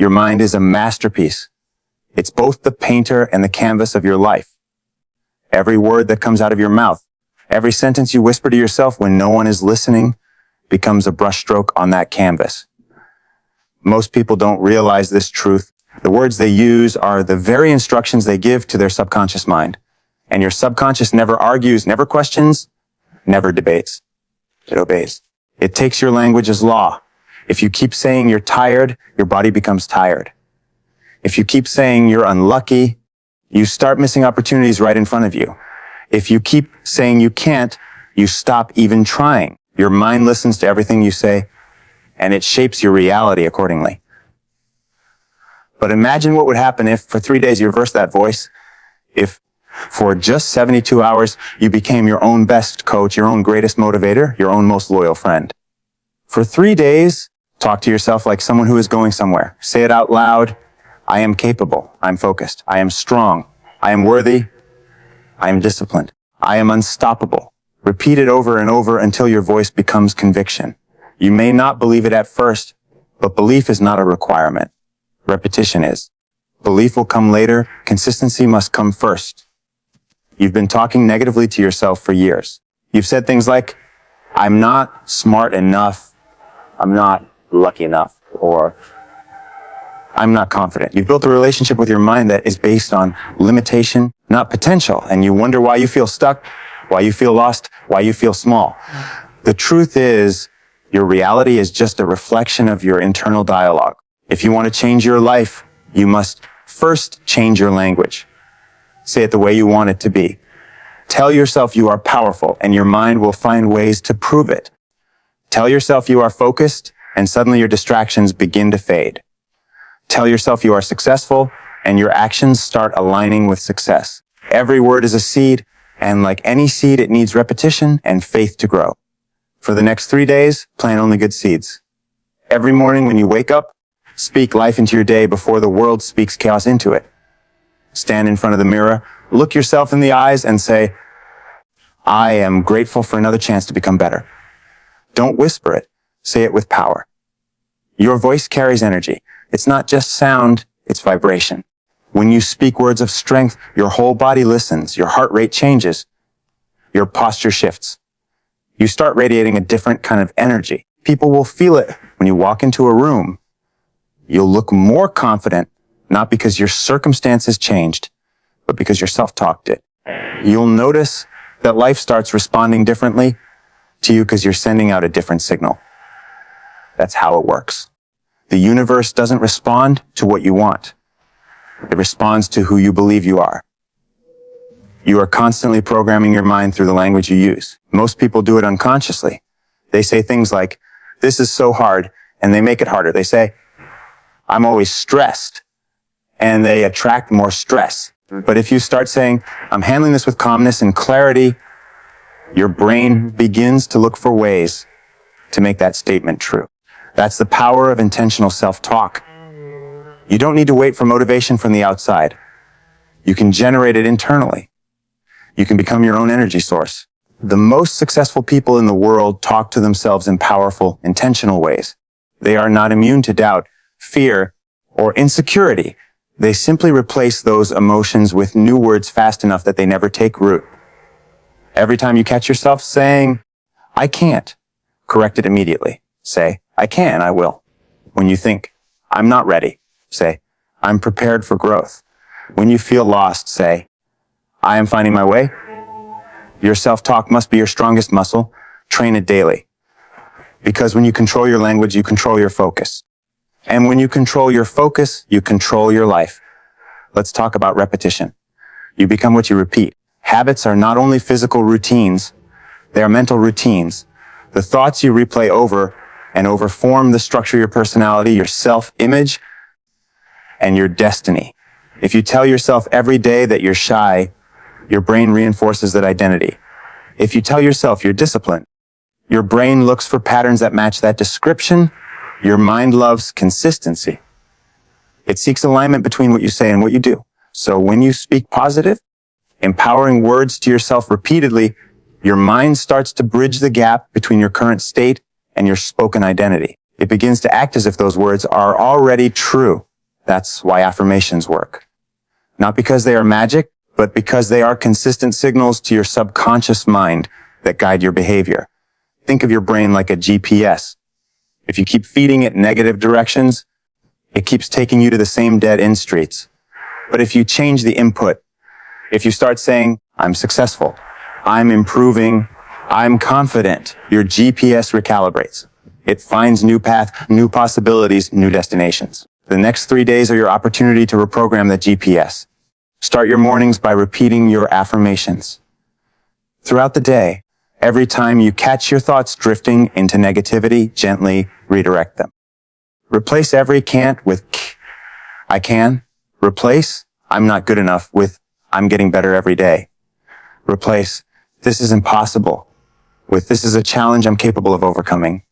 Your mind is a masterpiece. It's both the painter and the canvas of your life. Every word that comes out of your mouth, every sentence you whisper to yourself when no one is listening becomes a brushstroke on that canvas. Most people don't realize this truth. The words they use are the very instructions they give to their subconscious mind. And your subconscious never argues, never questions, never debates. It obeys. It takes your language as law. If you keep saying you're tired, your body becomes tired. If you keep saying you're unlucky, you start missing opportunities right in front of you. If you keep saying you can't, you stop even trying. Your mind listens to everything you say, and it shapes your reality accordingly. But imagine what would happen if, for 3 days, you reversed that voice. If, for just 72 hours, you became your own best coach, your own greatest motivator, your own most loyal friend. For 3 days, talk to yourself like someone who is going somewhere. Say it out loud. I am capable. I'm focused. I am strong. I am worthy. I am disciplined. I am unstoppable. Repeat it over and over until your voice becomes conviction. You may not believe it at first, but belief is not a requirement. Repetition is. Belief will come later. Consistency must come first. You've been talking negatively to yourself for years. You've said things like, I'm not smart enough. I'm not lucky enough. Or, I'm not confident. You've built a relationship with your mind that is based on limitation, not potential. And you wonder why you feel stuck, why you feel lost, why you feel small. The truth is, your reality is just a reflection of your internal dialogue. If you want to change your life, you must first change your language. Say it the way you want it to be. Tell yourself you are powerful, and your mind will find ways to prove it. Tell yourself you are focused, and suddenly your distractions begin to fade. Tell yourself you are successful, and your actions start aligning with success. Every word is a seed, and like any seed, it needs repetition and faith to grow. For the next 3 days, plant only good seeds. Every morning when you wake up, speak life into your day before the world speaks chaos into it. Stand in front of the mirror, look yourself in the eyes, and say, I am grateful for another chance to become better. Don't whisper it. Say it with power. Your voice carries energy. It's not just sound, it's vibration. When you speak words of strength, your whole body listens, your heart rate changes, your posture shifts. You start radiating a different kind of energy. People will feel it when you walk into a room. You'll look more confident, not because your circumstances changed, but because your self-talk did. You'll notice that life starts responding differently to you because you're sending out a different signal. That's how it works. The universe doesn't respond to what you want. It responds to who you believe you are. You are constantly programming your mind through the language you use. Most people do it unconsciously. They say things like, this is so hard, and they make it harder. They say, I'm always stressed, and they attract more stress. But if you start saying, I'm handling this with calmness and clarity, your brain begins to look for ways to make that statement true. That's the power of intentional self-talk. You don't need to wait for motivation from the outside. You can generate it internally. You can become your own energy source. The most successful people in the world talk to themselves in powerful, intentional ways. They are not immune to doubt, fear, or insecurity. They simply replace those emotions with new words fast enough that they never take root. Every time you catch yourself saying, I can't, correct it immediately. Say, I can, I will. When you think, I'm not ready, say, I'm prepared for growth. When you feel lost, say, I am finding my way. Your self-talk must be your strongest muscle. Train it daily. Because when you control your language, you control your focus. And when you control your focus, you control your life. Let's talk about repetition. You become what you repeat. Habits are not only physical routines, they are mental routines. The thoughts you replay over and over form the structure of your personality, your self-image, and your destiny. If you tell yourself every day that you're shy, your brain reinforces that identity. If you tell yourself you're disciplined, your brain looks for patterns that match that description. Your mind loves consistency. It seeks alignment between what you say and what you do. So when you speak positive, empowering words to yourself repeatedly, your mind starts to bridge the gap between your current state and your spoken identity. It begins to act as if those words are already true. That's why affirmations work. Not because they are magic, but because they are consistent signals to your subconscious mind that guide your behavior. Think of your brain like a GPS. If you keep feeding it negative directions, it keeps taking you to the same dead-end streets. But if you change the input, if you start saying, I'm successful, I'm improving, I'm confident, your GPS recalibrates. It finds new path, new possibilities, new destinations. The next 3 days are your opportunity to reprogram the GPS. Start your mornings by repeating your affirmations. Throughout the day, every time you catch your thoughts drifting into negativity, gently redirect them. Replace every can't with I can. Replace I'm not good enough with I'm getting better every day. Replace this is impossible with this is a challenge I'm capable of overcoming.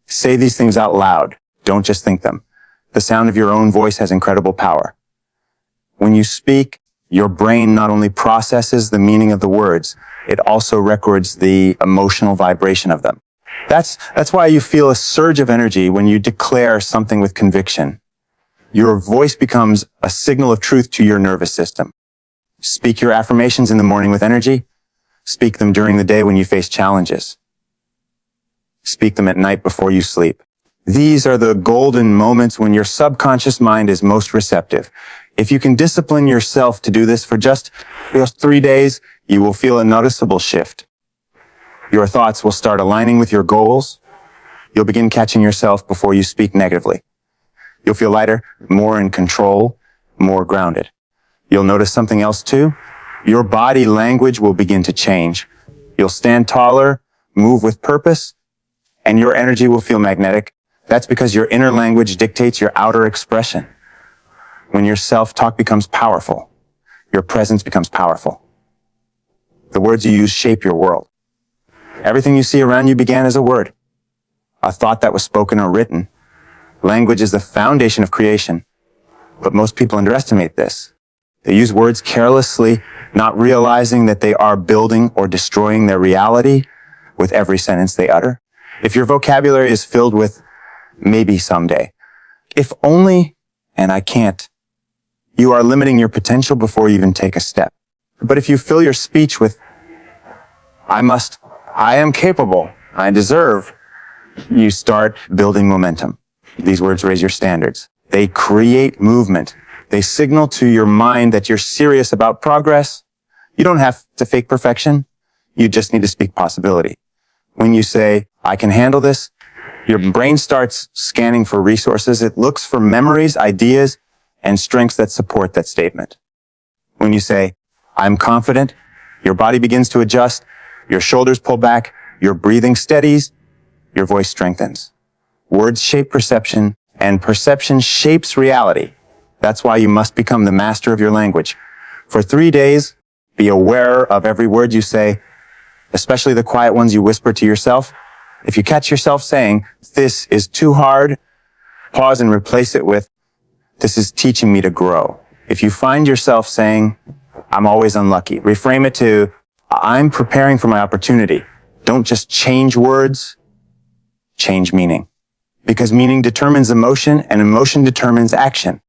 Say these things out loud. Don't just think them. The sound of your own voice has incredible power. When you speak, your brain not only processes the meaning of the words, it also records the emotional vibration of them. That's why you feel a surge of energy when you declare something with conviction. Your voice becomes a signal of truth to your nervous system. Speak your affirmations in the morning with energy. Speak them during the day when you face challenges. Speak them at night before you sleep. These are the golden moments when your subconscious mind is most receptive. If you can discipline yourself to do this for just 3 days, you will feel a noticeable shift. Your thoughts will start aligning with your goals. You'll begin catching yourself before you speak negatively. You'll feel lighter, more in control, more grounded. You'll notice something else too. Your body language will begin to change. You'll stand taller, move with purpose, and your energy will feel magnetic. That's because your inner language dictates your outer expression. When your self-talk becomes powerful, your presence becomes powerful. The words you use shape your world. Everything you see around you began as a word, a thought that was spoken or written. Language is the foundation of creation, but most people underestimate this. They use words carelessly, not realizing that they are building or destroying their reality with every sentence they utter. If your vocabulary is filled with maybe someday, if only, and I can't, you are limiting your potential before you even take a step. But if you fill your speech with I must, I am capable, I deserve, you start building momentum. These words raise your standards. They create movement. They signal to your mind that you're serious about progress. You don't have to fake perfection. You just need to speak possibility. When you say, I can handle this, your brain starts scanning for resources. It looks for memories, ideas, and strengths that support that statement. When you say, I'm confident, your body begins to adjust, your shoulders pull back, your breathing steadies, your voice strengthens. Words shape perception, and perception shapes reality. That's why you must become the master of your language. For 3 days, be aware of every word you say, especially the quiet ones you whisper to yourself. If you catch yourself saying, this is too hard, pause and replace it with, this is teaching me to grow. If you find yourself saying, I'm always unlucky, reframe it to, I'm preparing for my opportunity. Don't just change words, change meaning. Because meaning determines emotion, and emotion determines action.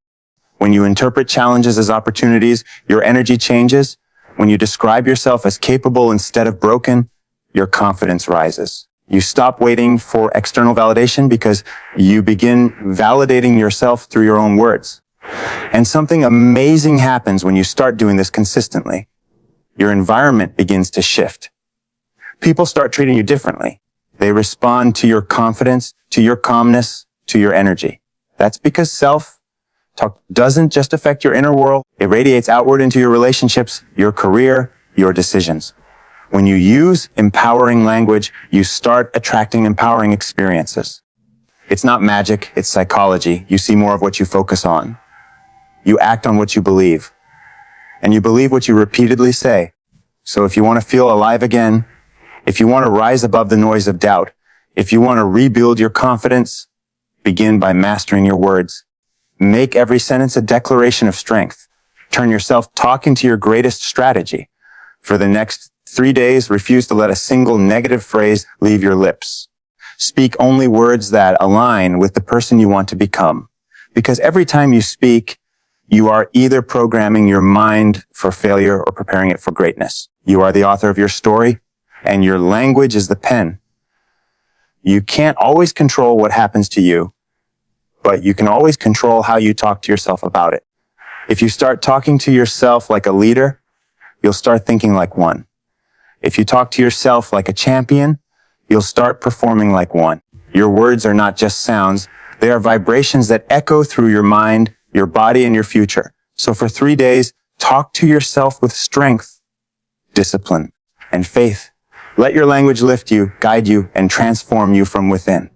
When you interpret challenges as opportunities, your energy changes. When you describe yourself as capable instead of broken, your confidence rises. You stop waiting for external validation because you begin validating yourself through your own words. And something amazing happens when you start doing this consistently. Your environment begins to shift. People start treating you differently. They respond to your confidence, to your calmness, to your energy. That's because self-talk doesn't just affect your inner world. It radiates outward into your relationships, your career, your decisions. When you use empowering language, you start attracting empowering experiences. It's not magic, it's psychology. You see more of what you focus on. You act on what you believe. And you believe what you repeatedly say. So if you want to feel alive again, if you want to rise above the noise of doubt, if you want to rebuild your confidence, begin by mastering your words. Make every sentence a declaration of strength. Turn your self-talk into your greatest strategy. For the next 3 days, refuse to let a single negative phrase leave your lips. Speak only words that align with the person you want to become. Because every time you speak, you are either programming your mind for failure or preparing it for greatness. You are the author of your story, and your language is the pen. You can't always control what happens to you, but you can always control how you talk to yourself about it. If you start talking to yourself like a leader, you'll start thinking like one. If you talk to yourself like a champion, you'll start performing like one. Your words are not just sounds. They are vibrations that echo through your mind, your body, and your future. So for 3 days, talk to yourself with strength, discipline, and faith. Let your language lift you, guide you, and transform you from within.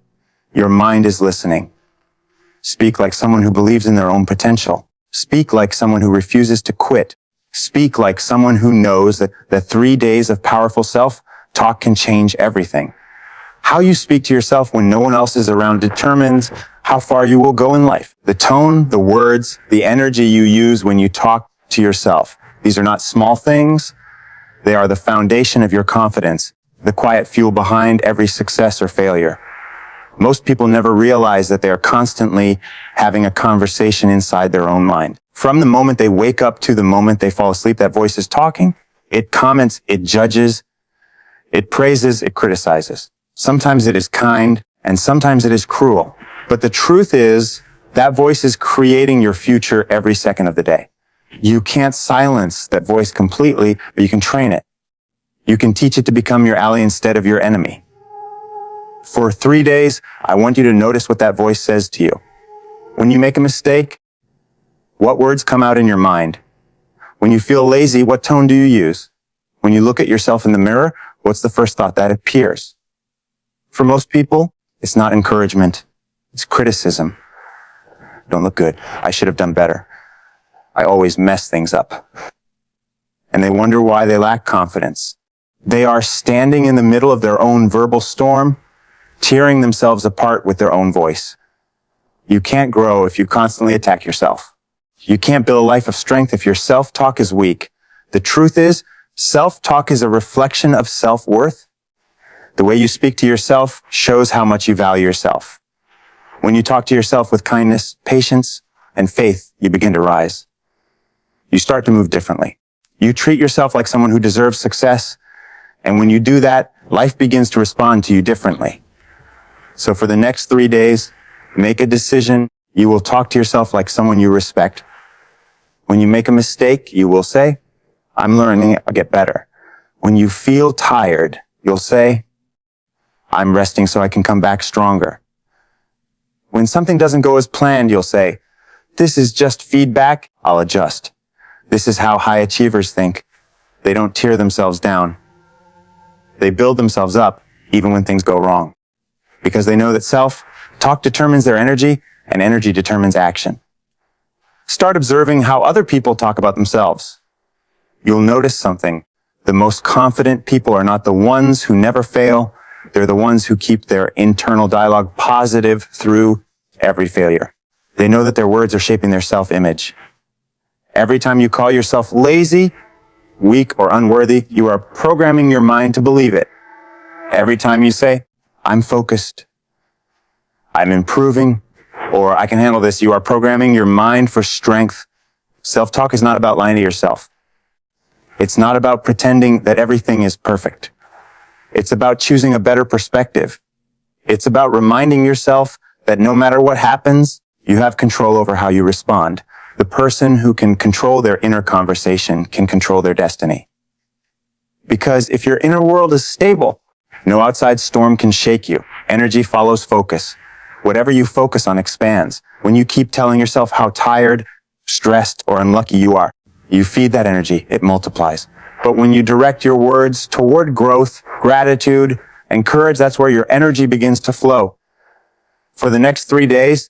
Your mind is listening. Speak like someone who believes in their own potential. Speak like someone who refuses to quit. Speak like someone who knows that the 3 days of powerful self-talk can change everything. How you speak to yourself when no one else is around determines how far you will go in life. The tone, the words, the energy you use when you talk to yourself. These are not small things. They are the foundation of your confidence, the quiet fuel behind every success or failure. Most people never realize that they are constantly having a conversation inside their own mind. From the moment they wake up to the moment they fall asleep, that voice is talking. It comments, it judges, it praises, it criticizes. Sometimes it is kind, and sometimes it is cruel. But the truth is, that voice is creating your future every second of the day. You can't silence that voice completely, but you can train it. You can teach it to become your ally instead of your enemy. For 3 days, I want you to notice what that voice says to you. When you make a mistake, what words come out in your mind? When you feel lazy, what tone do you use? When you look at yourself in the mirror, what's the first thought that appears? For most people, it's not encouragement. It's criticism. Don't look good. I should have done better. I always mess things up. And they wonder why they lack confidence. They are standing in the middle of their own verbal storm, tearing themselves apart with their own voice. You can't grow if you constantly attack yourself. You can't build a life of strength if your self-talk is weak. The truth is, self-talk is a reflection of self-worth. The way you speak to yourself shows how much you value yourself. When you talk to yourself with kindness, patience, and faith, you begin to rise. You start to move differently. You treat yourself like someone who deserves success, and when you do that, life begins to respond to you differently. So for the next 3 days, make a decision. You will talk to yourself like someone you respect. When you make a mistake, you will say, I'm learning, I'll get better. When you feel tired, you'll say, I'm resting so I can come back stronger. When something doesn't go as planned, you'll say, this is just feedback, I'll adjust. This is how high achievers think. They don't tear themselves down. They build themselves up even when things go wrong. Because they know that self-talk determines their energy, and energy determines action. Start observing how other people talk about themselves. You'll notice something. The most confident people are not the ones who never fail. They're the ones who keep their internal dialogue positive through every failure. They know that their words are shaping their self-image. Every time you call yourself lazy, weak, or unworthy, you are programming your mind to believe it. Every time you say, I'm focused, I'm improving, or I can handle this, you are programming your mind for strength. Self-talk is not about lying to yourself. It's not about pretending that everything is perfect. It's about choosing a better perspective. It's about reminding yourself that no matter what happens, you have control over how you respond. The person who can control their inner conversation can control their destiny. Because if your inner world is stable, no outside storm can shake you. Energy follows focus. Whatever you focus on expands. When you keep telling yourself how tired, stressed, or unlucky you are, you feed that energy, it multiplies. But when you direct your words toward growth, gratitude, and courage, that's where your energy begins to flow. For the next 3 days,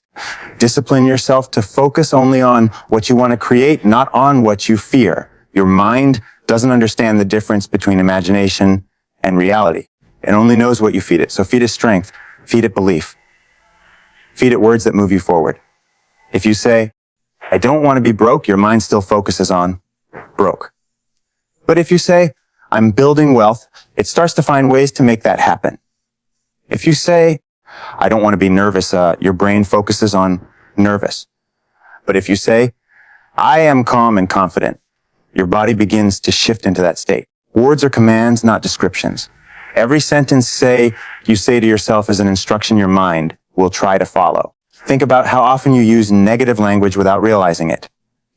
discipline yourself to focus only on what you want to create, not on what you fear. Your mind doesn't understand the difference between imagination and reality. It only knows what you feed it. So feed it strength, feed it belief, feed it words that move you forward. If you say, I don't want to be broke, your mind still focuses on broke. But if you say, I'm building wealth, it starts to find ways to make that happen. If you say, I don't want to be nervous, your brain focuses on nervous. But if you say, I am calm and confident, your body begins to shift into that state. Words are commands, not descriptions. Every sentence you say to yourself is an instruction your mind will try to follow. Think about how often you use negative language without realizing it.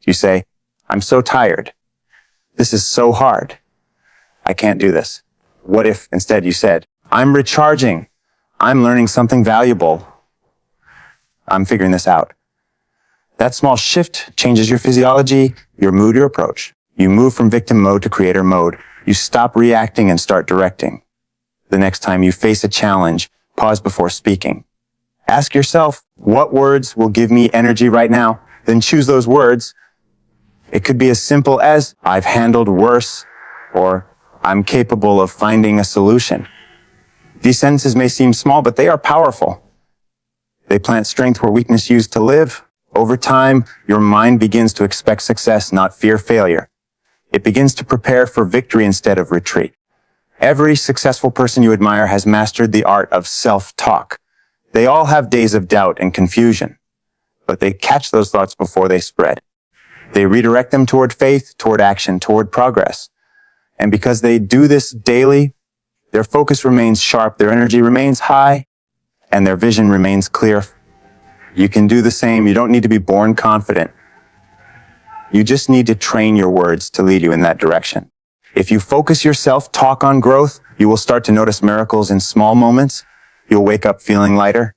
You say, I'm so tired. This is so hard. I can't do this. What if instead you said, I'm recharging. I'm learning something valuable. I'm figuring this out. That small shift changes your physiology, your mood, your approach. You move from victim mode to creator mode. You stop reacting and start directing. The next time you face a challenge, pause before speaking. Ask yourself, what words will give me energy right now? Then choose those words. It could be as simple as, I've handled worse, or I'm capable of finding a solution. These sentences may seem small, but they are powerful. They plant strength where weakness used to live. Over time, your mind begins to expect success, not fear failure. It begins to prepare for victory instead of retreat. Every successful person you admire has mastered the art of self-talk. They all have days of doubt and confusion, but they catch those thoughts before they spread. They redirect them toward faith, toward action, toward progress. And because they do this daily, their focus remains sharp, their energy remains high, and their vision remains clear. You can do the same. You don't need to be born confident. You just need to train your words to lead you in that direction. If you focus your self-talk on growth, you will start to notice miracles in small moments. You'll wake up feeling lighter.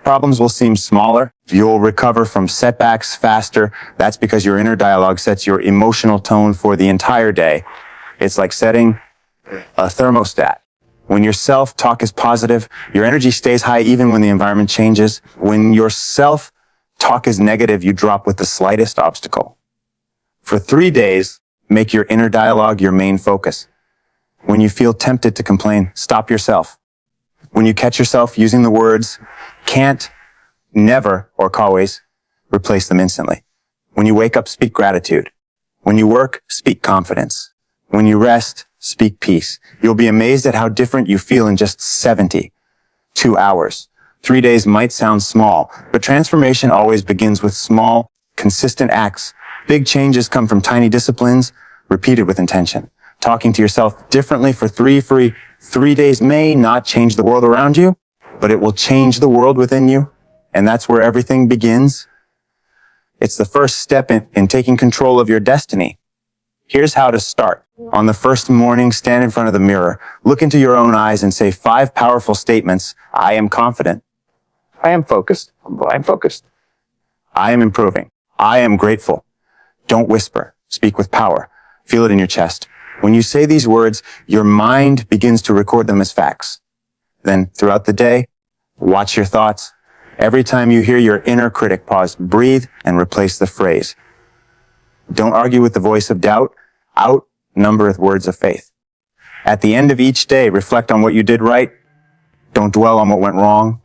Problems will seem smaller. You'll recover from setbacks faster. That's because your inner dialogue sets your emotional tone for the entire day. It's like setting a thermostat. When your self-talk is positive, your energy stays high even when the environment changes. When your self-talk is negative, you drop with the slightest obstacle. For 3 days, make your inner dialogue your main focus. When you feel tempted to complain, stop yourself. When you catch yourself using the words can't, never, or always, replace them instantly. When you wake up, speak gratitude. When you work, speak confidence. When you rest, speak peace. You'll be amazed at how different you feel in just 72 hours. 3 days might sound small, but transformation always begins with small, consistent acts. Big changes come from tiny disciplines, repeated with intention. Talking to yourself differently for three days may not change the world around you, but it will change the world within you. And that's where everything begins. It's the first step in taking control of your destiny. Here's how to start. On the first morning, stand in front of the mirror, look into your own eyes and say 5 powerful statements. I am confident. I am focused. I'm focused. I am improving. I am grateful. Don't whisper. Speak with power. Feel it in your chest. When you say these words, your mind begins to record them as facts. Then, throughout the day, watch your thoughts. Every time you hear your inner critic, pause, breathe, and replace the phrase. Don't argue with the voice of doubt. Outnumbereth words of faith. At the end of each day, reflect on what you did right. Don't dwell on what went wrong.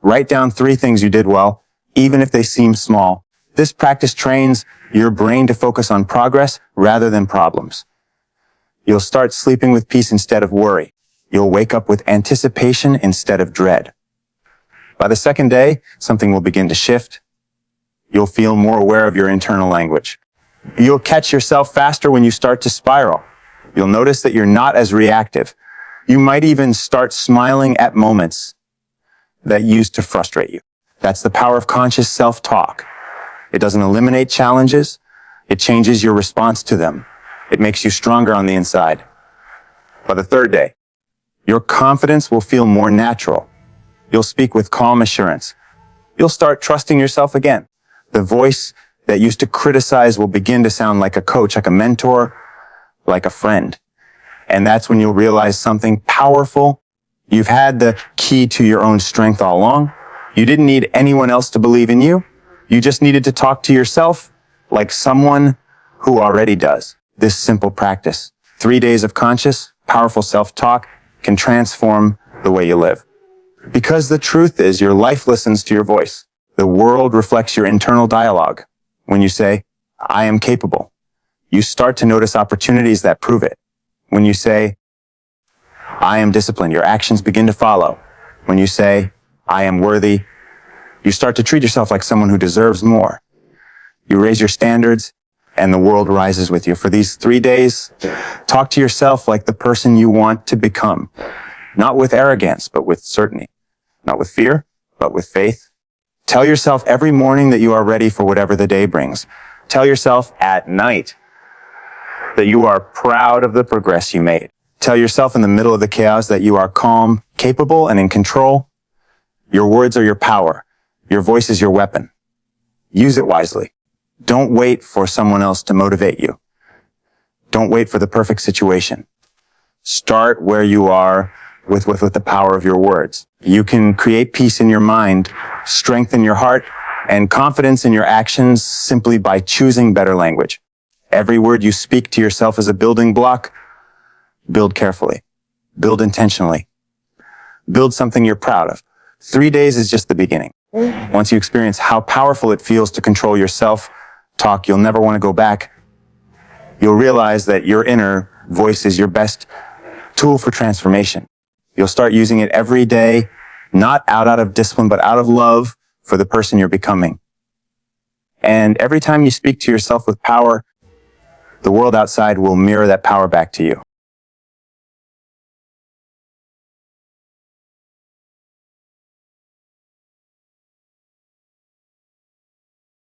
Write down 3 things you did well, even if they seem small. This practice trains your brain to focus on progress rather than problems. You'll start sleeping with peace instead of worry. You'll wake up with anticipation instead of dread. By the second day, something will begin to shift. You'll feel more aware of your internal language. You'll catch yourself faster when you start to spiral. You'll notice that you're not as reactive. You might even start smiling at moments that used to frustrate you. That's the power of conscious self-talk. It doesn't eliminate challenges. It changes your response to them. It makes you stronger on the inside. By the third day, your confidence will feel more natural. You'll speak with calm assurance. You'll start trusting yourself again. The voice that used to criticize will begin to sound like a coach, like a mentor, like a friend. And that's when you'll realize something powerful. You've had the key to your own strength all along. You didn't need anyone else to believe in you. You just needed to talk to yourself like someone who already does. This simple practice, 3 days of conscious, powerful self-talk, can transform the way you live. Because the truth is, your life listens to your voice. The world reflects your internal dialogue. When you say, I am capable, you start to notice opportunities that prove it. When you say, I am disciplined, your actions begin to follow. When you say, I am worthy, You start to treat yourself like someone who deserves more. You raise your standards, and the world rises with you. For these 3 days, talk to yourself like the person you want to become. Not with arrogance, but with certainty. Not with fear, but with faith. Tell yourself every morning that you are ready for whatever the day brings. Tell yourself at night that you are proud of the progress you made. Tell yourself in the middle of the chaos that you are calm, capable, and in control. Your words are your power. Your voice is your weapon. Use it wisely. Don't wait for someone else to motivate you. Don't wait for the perfect situation. Start where you are with the power of your words. You can create peace in your mind, strengthen your heart, and confidence in your actions simply by choosing better language. Every word you speak to yourself is a building block. Build carefully. Build intentionally. Build something you're proud of. 3 days is just the beginning. Once you experience how powerful it feels to control your self-talk, you'll never want to go back. You'll realize that your inner voice is your best tool for transformation. You'll start using it every day, not out of discipline, but out of love for the person you're becoming. And every time you speak to yourself with power, the world outside will mirror that power back to you.